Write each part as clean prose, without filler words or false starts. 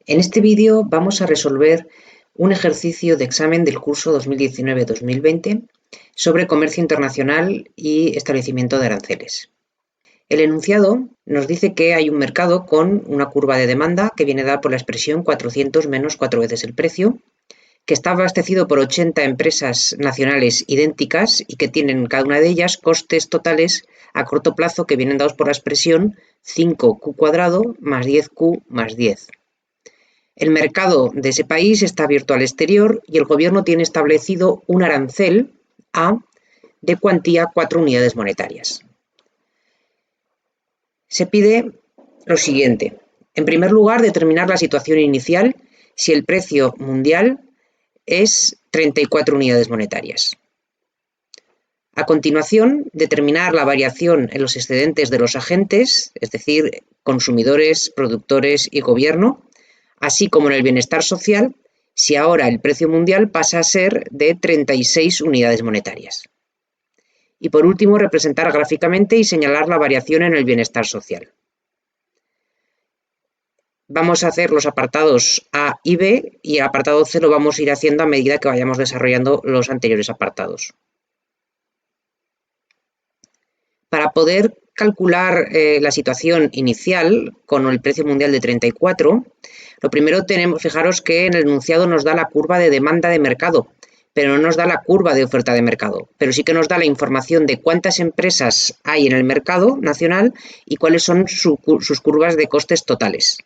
En este vídeo vamos a resolver un ejercicio de examen del curso 2019-2020 sobre comercio internacional y establecimiento de aranceles. El enunciado nos dice que hay un mercado con una curva de demanda que viene dada por la expresión 400 menos 4 veces el precio, que está abastecido por 80 empresas nacionales idénticas y que tienen cada una de ellas costes totales a corto plazo que vienen dados por la expresión 5q² más 10q más 10. El mercado de ese país está abierto al exterior y el gobierno tiene establecido un arancel A de cuantía 4 unidades monetarias. Se pide lo siguiente. En primer lugar, determinar la situación inicial si el precio mundial es 34 unidades monetarias. A continuación, determinar la variación en los excedentes de los agentes, es decir, consumidores, productores y gobierno, así como en el bienestar social, si ahora el precio mundial pasa a ser de 36 unidades monetarias. Y por último, representar gráficamente y señalar la variación en el bienestar social. Vamos a hacer los apartados A y B y el apartado C lo vamos a ir haciendo a medida que vayamos desarrollando los anteriores apartados. Para poder calcular la situación inicial con el precio mundial de 34, lo primero fijaros que en el enunciado nos da la curva de demanda de mercado, pero no nos da la curva de oferta de mercado, pero sí que nos da la información de cuántas empresas hay en el mercado nacional y cuáles son sus curvas de costes totales.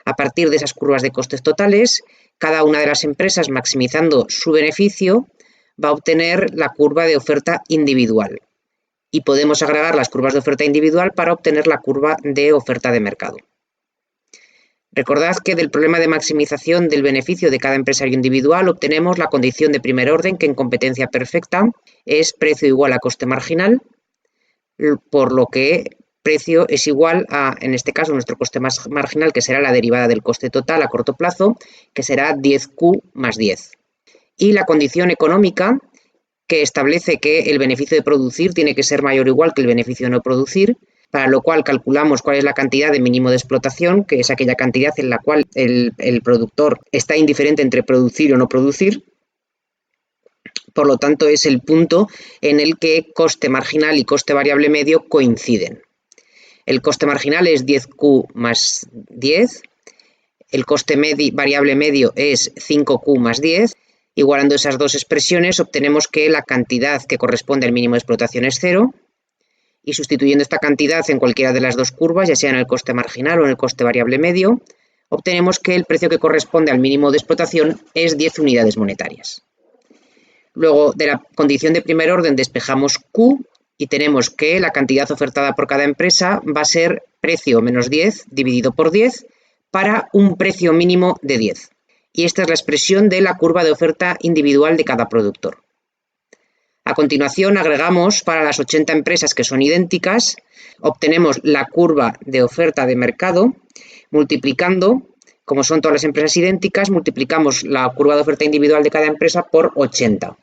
A partir de esas curvas de costes totales, cada una de las empresas, maximizando su beneficio, va a obtener la curva de oferta individual. Y podemos agregar las curvas de oferta individual para obtener la curva de oferta de mercado. Recordad que del problema de maximización del beneficio de cada empresario individual obtenemos la condición de primer orden, que en competencia perfecta es precio igual a coste marginal, por lo que precio es igual a, en este caso, nuestro coste marginal, que será la derivada del coste total a corto plazo, que será 10q más 10. Y la condición económica, que establece que el beneficio de producir tiene que ser mayor o igual que el beneficio de no producir, para lo cual calculamos cuál es la cantidad de mínimo de explotación, que es aquella cantidad en la cual el productor está indiferente entre producir o no producir. Por lo tanto, es el punto en el que coste marginal y coste variable medio coinciden. El coste marginal es 10q más 10, el coste variable medio es 5q más 10, igualando esas dos expresiones obtenemos que la cantidad que corresponde al mínimo de explotación es 0, y sustituyendo esta cantidad en cualquiera de las dos curvas, ya sea en el coste marginal o en el coste variable medio, obtenemos que el precio que corresponde al mínimo de explotación es 10 unidades monetarias. Luego, de la condición de primer orden despejamos Q y tenemos que la cantidad ofertada por cada empresa va a ser precio menos 10 dividido por 10 para un precio mínimo de 10. Y esta es la expresión de la curva de oferta individual de cada productor. A continuación agregamos para las 80 empresas que son idénticas, obtenemos la curva de oferta de mercado multiplicando, como son todas las empresas idénticas, multiplicamos la curva de oferta individual de cada empresa por 80.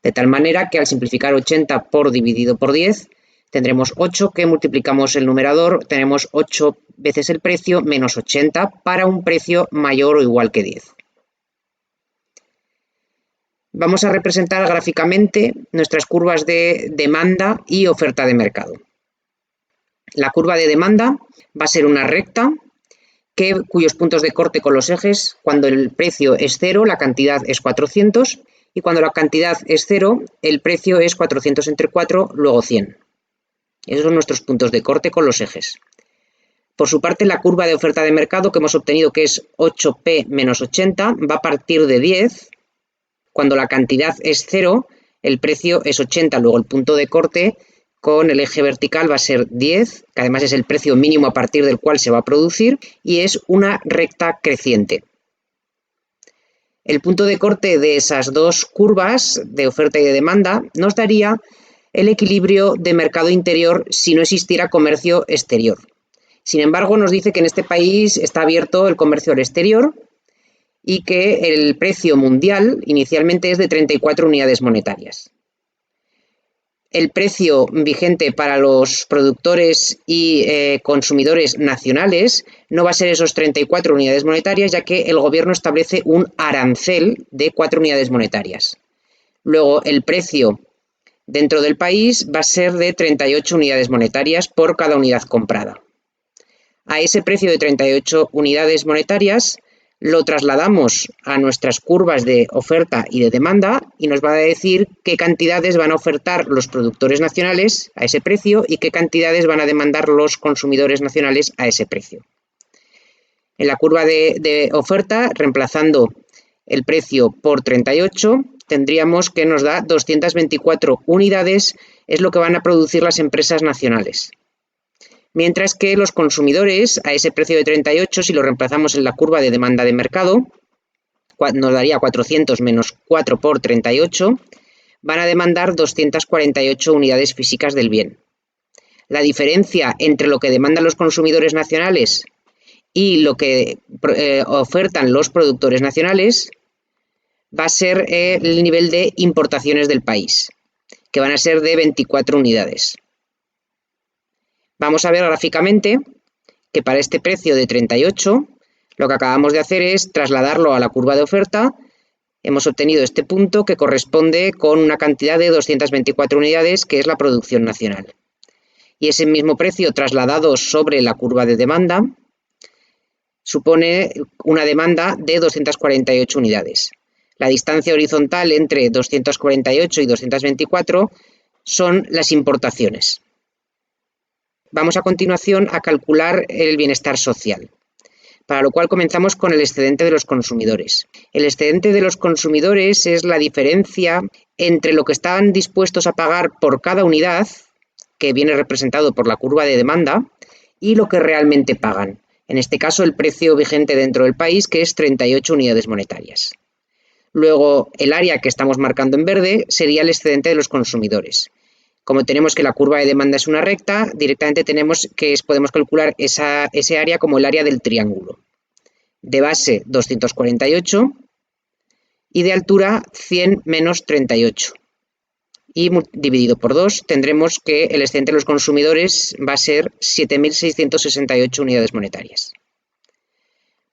De tal manera que al simplificar 80 dividido por 10, tendremos 8, que multiplicamos el numerador, tenemos 8 veces el precio menos 80 para un precio mayor o igual que 10. Vamos a representar gráficamente nuestras curvas de demanda y oferta de mercado. La curva de demanda va a ser una recta cuyos puntos de corte con los ejes, cuando el precio es 0, la cantidad es 400, y cuando la cantidad es 0, el precio es 400 entre 4, luego 100. Esos son nuestros puntos de corte con los ejes. Por su parte, la curva de oferta de mercado que hemos obtenido, que es 8p menos 80, va a partir de 10. Cuando la cantidad es 0, el precio es 80, luego el punto de corte con el eje vertical va a ser 10, que además es el precio mínimo a partir del cual se va a producir, y es una recta creciente. El punto de corte de esas dos curvas, de oferta y de demanda, nos daría el equilibrio de mercado interior si no existiera comercio exterior. Sin embargo, nos dice que en este país está abierto el comercio al exterior, y que el precio mundial inicialmente es de 34 unidades monetarias. el precio vigente para los productores y consumidores nacionales no va a ser esos 34 unidades monetarias, ya que el gobierno establece un arancel de 4 unidades monetarias. Luego, el precio dentro del país va a ser de 38 unidades monetarias por cada unidad comprada. A ese precio de 38 unidades monetarias lo trasladamos a nuestras curvas de oferta y de demanda y nos va a decir qué cantidades van a ofertar los productores nacionales a ese precio y qué cantidades van a demandar los consumidores nacionales a ese precio. En la curva de oferta, reemplazando el precio por 38, tendríamos que nos da 224 unidades, es lo que van a producir las empresas nacionales. Mientras que los consumidores, a ese precio de 38, si lo reemplazamos en la curva de demanda de mercado, nos daría 400 menos 4 por 38, van a demandar 248 unidades físicas del bien. La diferencia entre lo que demandan los consumidores nacionales y lo que ofertan los productores nacionales va a ser el nivel de importaciones del país, que van a ser de 24 unidades. Vamos a ver gráficamente que para este precio de 38, lo que acabamos de hacer es trasladarlo a la curva de oferta. Hemos obtenido este punto que corresponde con una cantidad de 224 unidades, que es la producción nacional. Y ese mismo precio trasladado sobre la curva de demanda supone una demanda de 248 unidades. La distancia horizontal entre 248 y 224 son las importaciones. Vamos a continuación a calcular el bienestar social, para lo cual comenzamos con el excedente de los consumidores. El excedente de los consumidores es la diferencia entre lo que están dispuestos a pagar por cada unidad, que viene representado por la curva de demanda, y lo que realmente pagan. En este caso, el precio vigente dentro del país, que es 38 unidades monetarias. Luego, el área que estamos marcando en verde sería el excedente de los consumidores. Como tenemos que la curva de demanda es una recta, directamente podemos calcular ese área como el área del triángulo. De base 248 y de altura 100 menos 38. Y dividido por 2 tendremos que el excedente de los consumidores va a ser 7.668 unidades monetarias.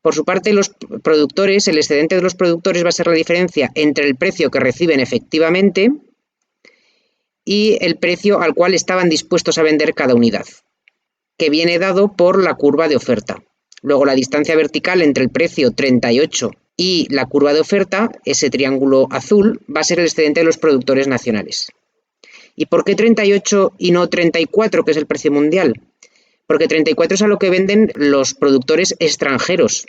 Por su parte, los productores, el excedente de los productores va a ser la diferencia entre el precio que reciben efectivamente y el precio al cual estaban dispuestos a vender cada unidad, que viene dado por la curva de oferta. Luego, la distancia vertical entre el precio 38 y la curva de oferta, ese triángulo azul, va a ser el excedente de los productores nacionales. ¿Y por qué 38 y no 34, que es el precio mundial? Porque 34 es a lo que venden los productores extranjeros,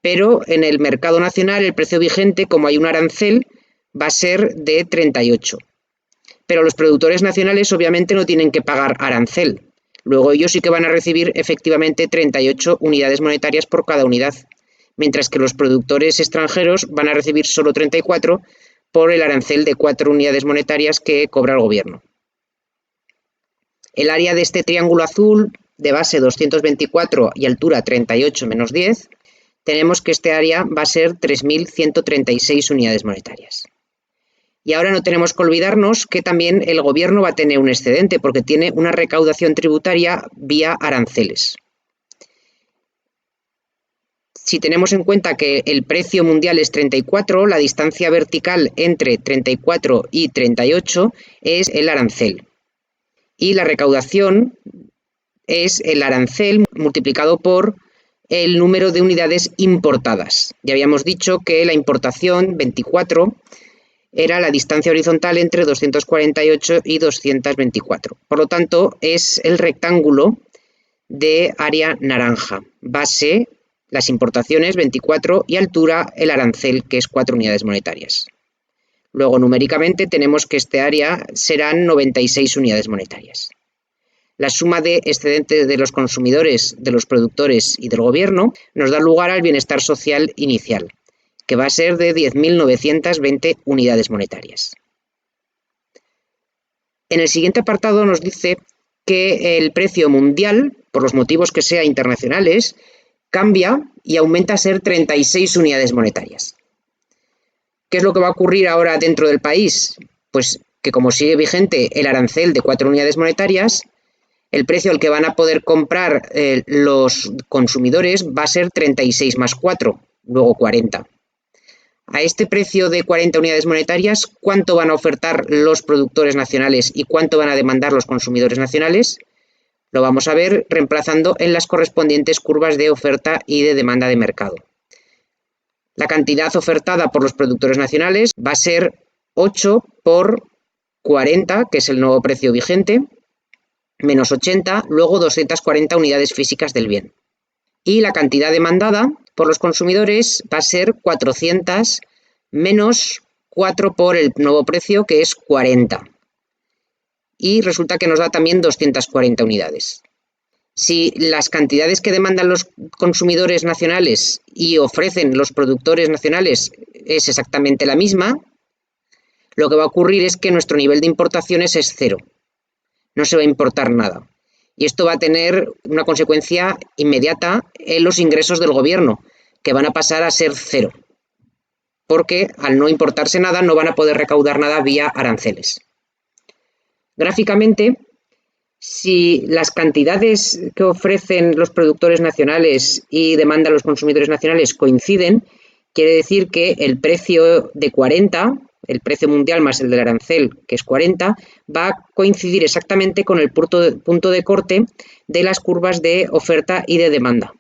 pero en el mercado nacional el precio vigente, como hay un arancel, va a ser de 38. Pero los productores nacionales obviamente no tienen que pagar arancel. Luego ellos sí que van a recibir efectivamente 38 unidades monetarias por cada unidad, mientras que los productores extranjeros van a recibir solo 34 por el arancel de 4 unidades monetarias que cobra el gobierno. El área de este triángulo azul, de base 224 y altura 38 menos 10, tenemos que este área va a ser 3.136 unidades monetarias. Y ahora no tenemos que olvidarnos que también el gobierno va a tener un excedente porque tiene una recaudación tributaria vía aranceles. Si tenemos en cuenta que el precio mundial es 34, la distancia vertical entre 34 y 38 es el arancel. Y la recaudación es el arancel multiplicado por el número de unidades importadas. Ya habíamos dicho que la importación, 24, era la distancia horizontal entre 248 y 224. Por lo tanto, es el rectángulo de área naranja. Base, las importaciones, 24, y altura, el arancel, que es 4 unidades monetarias. Luego, numéricamente, tenemos que este área serán 96 unidades monetarias. La suma de excedentes de los consumidores, de los productores y del gobierno nos da lugar al bienestar social inicial, que va a ser de 10.920 unidades monetarias. En el siguiente apartado nos dice que el precio mundial, por los motivos que sea internacionales, cambia y aumenta a ser 36 unidades monetarias. ¿Qué es lo que va a ocurrir ahora dentro del país? Pues que como sigue vigente el arancel de 4 unidades monetarias, el precio al que van a poder comprar los consumidores va a ser 36 más 4, luego 40. A este precio de 40 unidades monetarias, ¿cuánto van a ofertar los productores nacionales y cuánto van a demandar los consumidores nacionales? Lo vamos a ver reemplazando en las correspondientes curvas de oferta y de demanda de mercado. La cantidad ofertada por los productores nacionales va a ser 8 por 40, que es el nuevo precio vigente, menos 80, luego 240 unidades físicas del bien. Y la cantidad demandada por los consumidores va a ser 400 menos 4 por el nuevo precio, que es 40. Y resulta que nos da también 240 unidades. Si las cantidades que demandan los consumidores nacionales y ofrecen los productores nacionales es exactamente la misma, lo que va a ocurrir es que nuestro nivel de importaciones es cero. No se va a importar nada. Y esto va a tener una consecuencia inmediata en los ingresos del gobierno, que van a pasar a ser cero. Porque al no importarse nada, no van a poder recaudar nada vía aranceles. Gráficamente, si las cantidades que ofrecen los productores nacionales y demandan los consumidores nacionales coinciden, quiere decir que el precio de 40, el precio mundial más el del arancel, que es 40, va a coincidir exactamente con el punto de corte de las curvas de oferta y de demanda.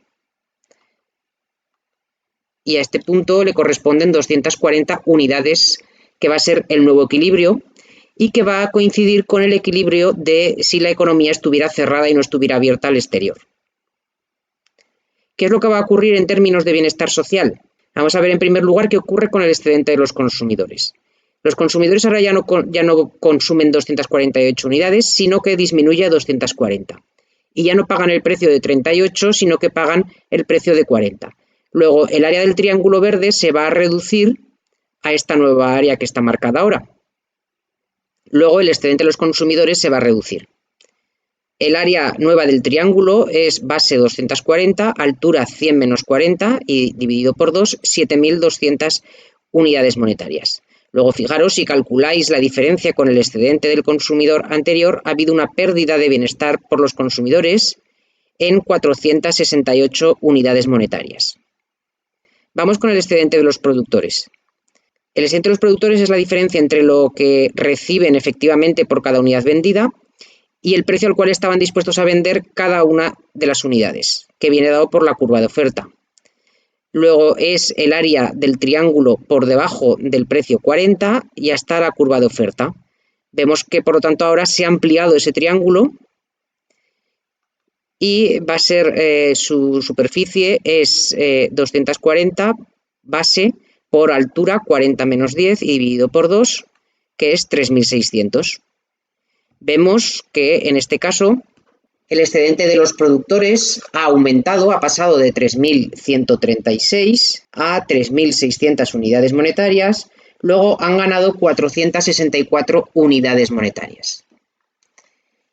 Y a este punto le corresponden 240 unidades, que va a ser el nuevo equilibrio, y que va a coincidir con el equilibrio de si la economía estuviera cerrada y no estuviera abierta al exterior. ¿Qué es lo que va a ocurrir en términos de bienestar social? Vamos a ver en primer lugar qué ocurre con el excedente de los consumidores. Los consumidores ahora ya no consumen 248 unidades, sino que disminuye a 240. Y ya no pagan el precio de 38, sino que pagan el precio de 40. Luego, el área del triángulo verde se va a reducir a esta nueva área que está marcada ahora. Luego el excedente de los consumidores se va a reducir. El área nueva del triángulo es base 240, altura 100 menos 40 y dividido por 2, 7.200 unidades monetarias. Luego fijaros, si calculáis la diferencia con el excedente del consumidor anterior, ha habido una pérdida de bienestar por los consumidores en 468 unidades monetarias. Vamos con el excedente de los productores. El excedente de los productores es la diferencia entre lo que reciben efectivamente por cada unidad vendida y el precio al cual estaban dispuestos a vender cada una de las unidades, que viene dado por la curva de oferta. Luego es el área del triángulo por debajo del precio 40 y hasta la curva de oferta. Vemos que por lo tanto ahora se ha ampliado ese triángulo y va a ser su superficie es 240 base por altura 40 menos 10 y dividido por 2, que es 3.600. Vemos que en este caso el excedente de los productores ha aumentado, ha pasado de 3.136 a 3.600 unidades monetarias, luego han ganado 464 unidades monetarias.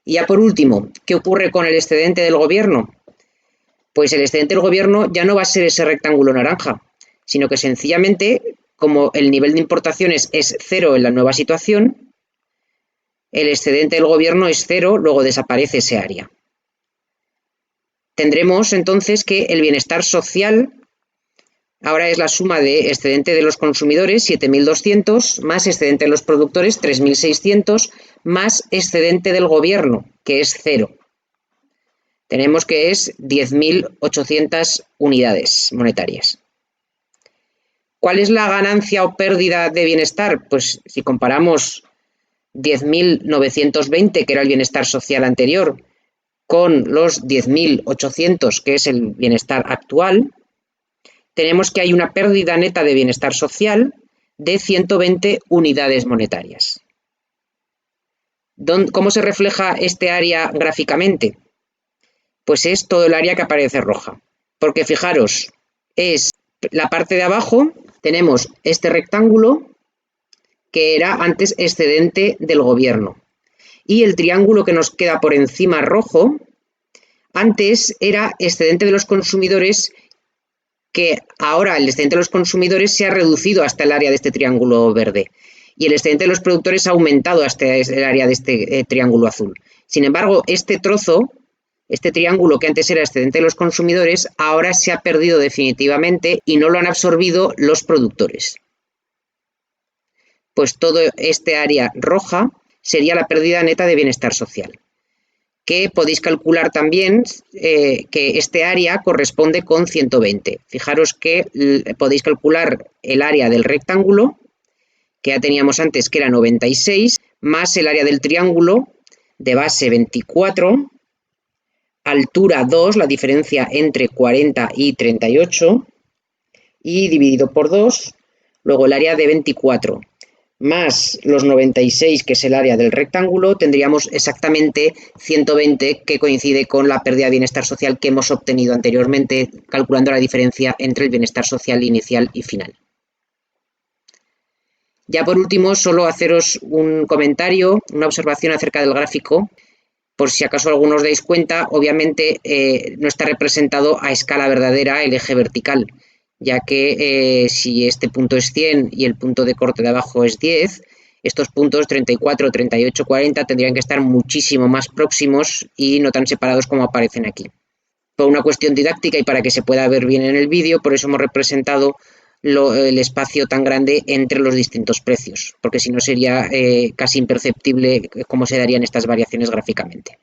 Y ya por último, ¿qué ocurre con el excedente del gobierno? Pues el excedente del gobierno ya no va a ser ese rectángulo naranja, sino que sencillamente, como el nivel de importaciones es cero en la nueva situación, el excedente del gobierno es cero, luego desaparece ese área. Tendremos entonces que el bienestar social ahora es la suma de excedente de los consumidores, 7.200, más excedente de los productores, 3.600, más excedente del gobierno, que es cero. Tenemos que es 10.800 unidades monetarias. ¿Cuál es la ganancia o pérdida de bienestar? Pues si comparamos 10.920, que era el bienestar social anterior, con los 10.800, que es el bienestar actual, tenemos que hay una pérdida neta de bienestar social de 120 unidades monetarias. ¿Cómo se refleja este área gráficamente? Pues es todo el área que aparece roja. Porque fijaros, es la parte de abajo, tenemos este rectángulo que era antes excedente del gobierno. Y el triángulo que nos queda por encima rojo, antes era excedente de los consumidores, que ahora el excedente de los consumidores se ha reducido hasta el área de este triángulo verde. y el excedente de los productores ha aumentado hasta el área de este triángulo azul. Sin embargo, este trozo, este triángulo que antes era excedente de los consumidores, ahora se ha perdido definitivamente y no lo han absorbido los productores. Pues todo este área roja sería la pérdida neta de bienestar social, que podéis calcular también que este área corresponde con 120. Fijaros que podéis calcular el área del rectángulo, que ya teníamos antes que era 96, más el área del triángulo de base 24, altura 2, la diferencia entre 40 y 38, y dividido por 2, luego el área de 24, más los 96, que es el área del rectángulo, tendríamos exactamente 120, que coincide con la pérdida de bienestar social que hemos obtenido anteriormente, calculando la diferencia entre el bienestar social inicial y final. Ya por último, solo haceros un comentario, una observación acerca del gráfico. Por si acaso alguno os dais cuenta, obviamente no está representado a escala verdadera el eje vertical, ya que si este punto es 100 y el punto de corte de abajo es 10, estos puntos 34, 38, 40 tendrían que estar muchísimo más próximos y no tan separados como aparecen aquí. Por una cuestión didáctica y para que se pueda ver bien en el vídeo, por eso hemos representado el espacio tan grande entre los distintos precios, porque si no sería casi imperceptible cómo se darían estas variaciones gráficamente.